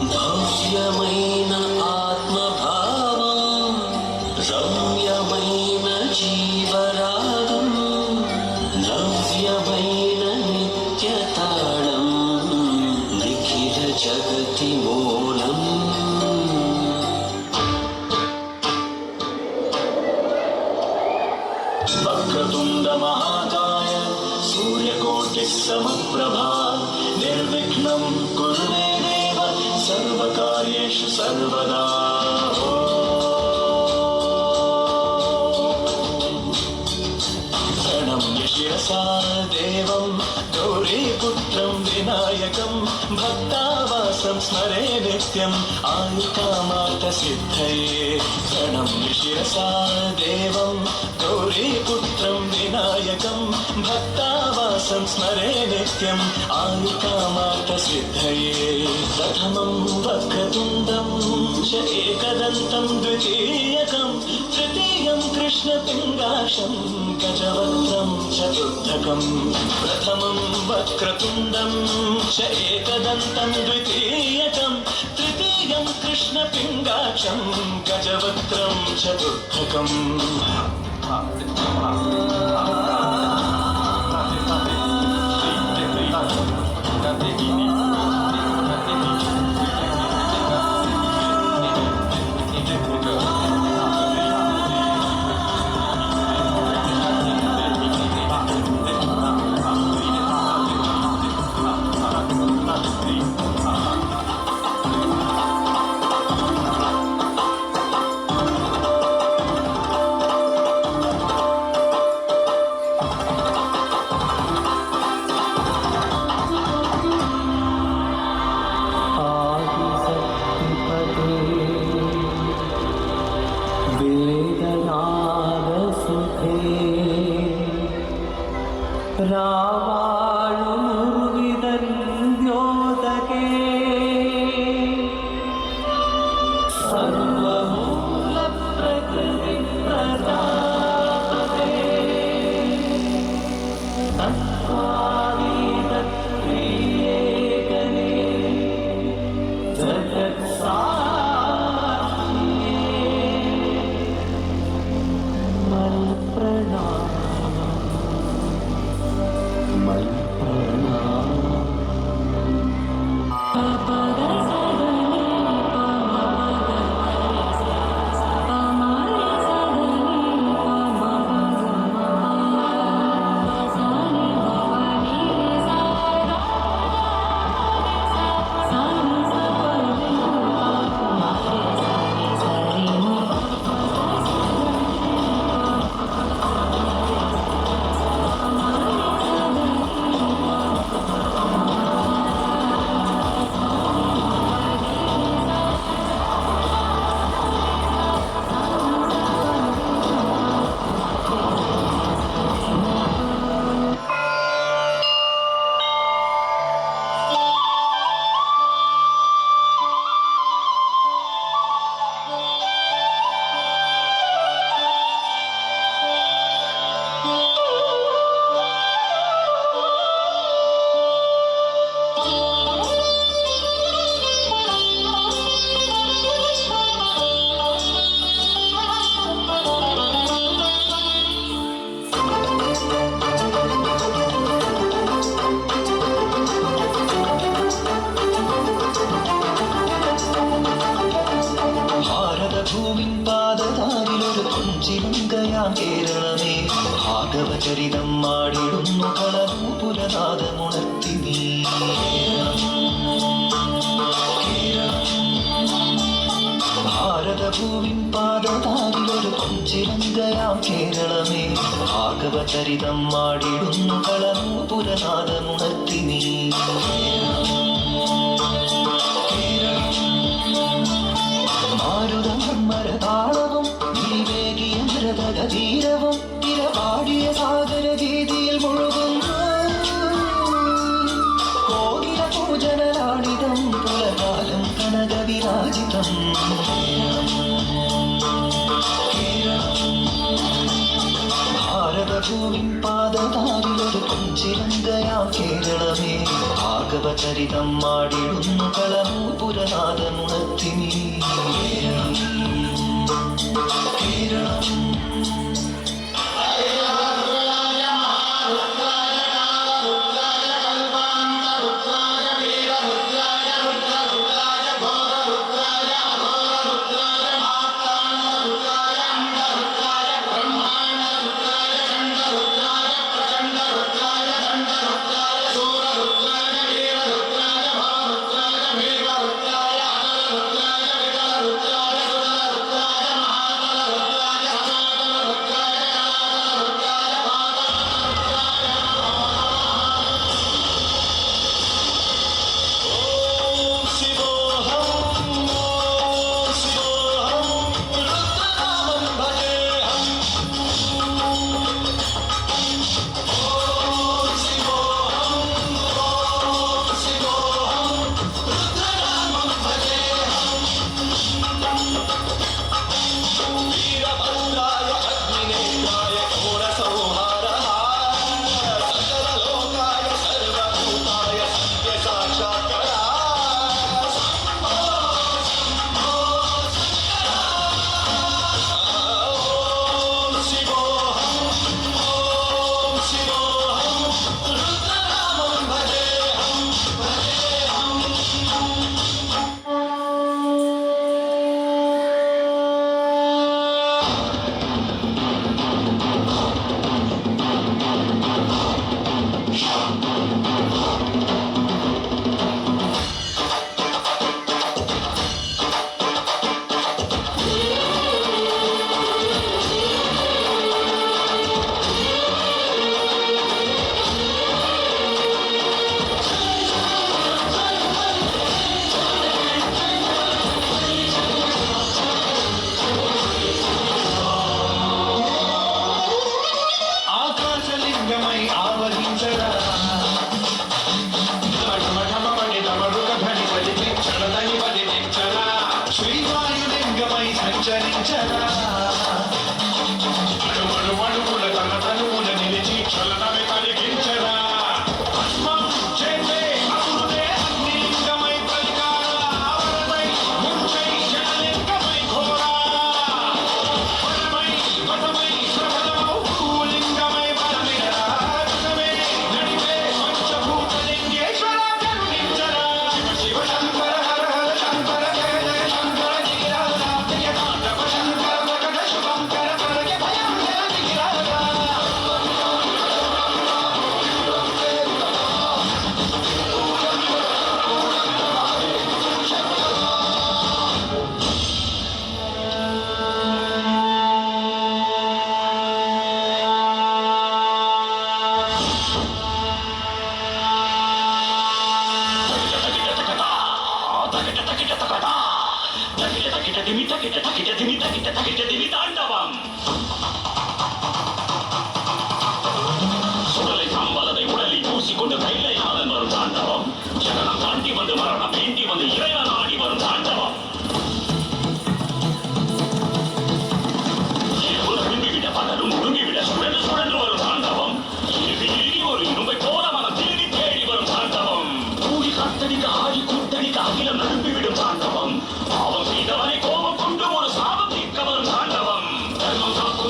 భవ్యమైన ఆత్మభావం రమ్యమైన జీవరాగం నవ్యమైన నిత్యతాళం నిఖిల జగతి మూలం వక్రతుండ మహాకాయ సూర్యకోటి సమప్రభా నిర్విఘ్నం కురు మే దేవ సర్వకార్యేషు సర్వదా ప్రణమ్య శిరసా దేవం గౌరీపుత్రం వినాయకం భక్తావాసం స్మరే నిత్యం ఆయుకామార్థ సిద్ధయే ప్రణమ్య శిరసా దేవం గౌరీపుత్రం వినాయకం భక్తావాసం స్మరే నిత్యం ఆయుకామార్థ సిద్ధయే ప్రథమం వక్రతుండం చ ఏకదంతం ద్వితీయకం తృతీయం కృష్ణపింగాశం గజవక్త్రం చతుర్థకం ప్రథమం వక్రతుండం చ ఏకదంతం ద్వితీయకం తృతీయం కృష్ణపింగాక్షం గజవక్త్రం చతుర్థకం രാവാഴുമുരുവിതന്യോദകേ സർവമൂലപ്രകൃതിപ്രദാതേ തത്വാതീതക്രിയേകനേ ജഗത്സാക്ഷിയേ മൽപ്രണാമ കേരളമേ ഭാഗവചരിതം മാടിടുന്നു കളനൂപുരനാദമുണർത്തി നീ ഭാരതഭൂവിൻ പാദതാരിലൊരു കൊഞ്ചിലങ്കയാം കേരളമേ ഭാഗവചരിതം മാടിടുന്നു കളനൂപുരനാദമുണർത്തി നീ മാരുതമരതാളവും ധീരവും തിരപാടിയ സാഗരഗീതിയിൽ മുഴുകുന്നു കോകില പൂജനലാളിതം പുലകാലം കനകവിരാജിതം ഭാരതഭൂവിൻ പാദതാരിലൊരു ചിരന്തയാം കേരളമേ ഭാഗവചരിതം മാടിടുന്നു കളമൂപുരനാദമുണർത്തിനി കേരളം శ్రీవాయులింగమై సంచరించరా అణువణువుల తన తనువుల నిలిచి చలనమే కలిగించరా భస్మం చేసే అసురుడే అగ్నిలింగమై పలికారా ఆవరణమై ముంచై జనలింగమై ఘోరా వరమై వటమై శ్రవణమౌ భూలింగమై బలమిరా రసమే నడిపే పంచభూతలింగేశ్వర కరుణించరా శివ శివ శంకర హర హర శంకర జయ జయ శంకర ధీర తాండవ శంకర ప్రకట శుభంకర పరగ భయం జయ ధీరా தாண்டவம் சுடலை சாம்பலதை உடலில் பூசிக்கொண்டு கைலைநாதன் வரும் தாண்டவம் ஜனனம் தாண்டி வந்து மரணம் வேண்டி வந்து இறைவன் ஆடி வரும் தாண்டவம் விரும்பிவிட பலரும் ஒருங்கிவிட சுழன்று சுழன்று வரும் தாண்டவம் இறுதி ஒரு இரும்பை போல மனம் தேடி தேடி வரும் தாண்டவம் கூடி கத்தடிக்க ஆடி கூத்தடிக்க அகிலம் நழும்பிவிடும் தாண்டவம் பாவம் செய்தவனை கோபம் கொண்டு ஒரு சாபம் தீர்க்க வரும் தாண்டவம் தர்மம் காக்கும்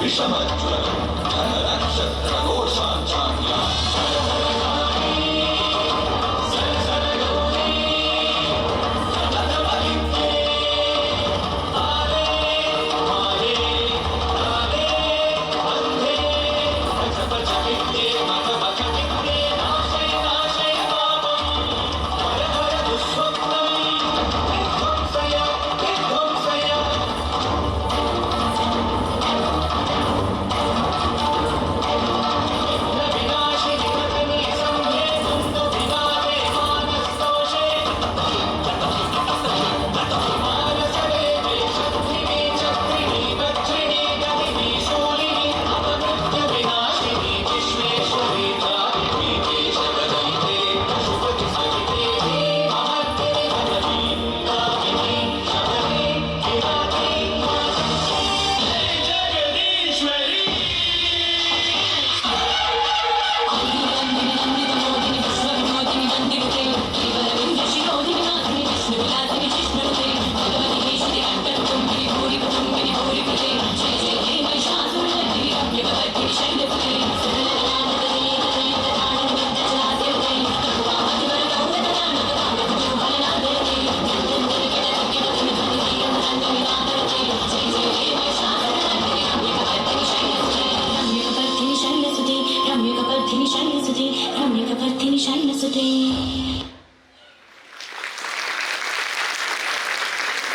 విషమజ్వలం ధన నక్షత్ర ఘోషాంచాన్య రమ్యకపర్ధిని శైలసుతే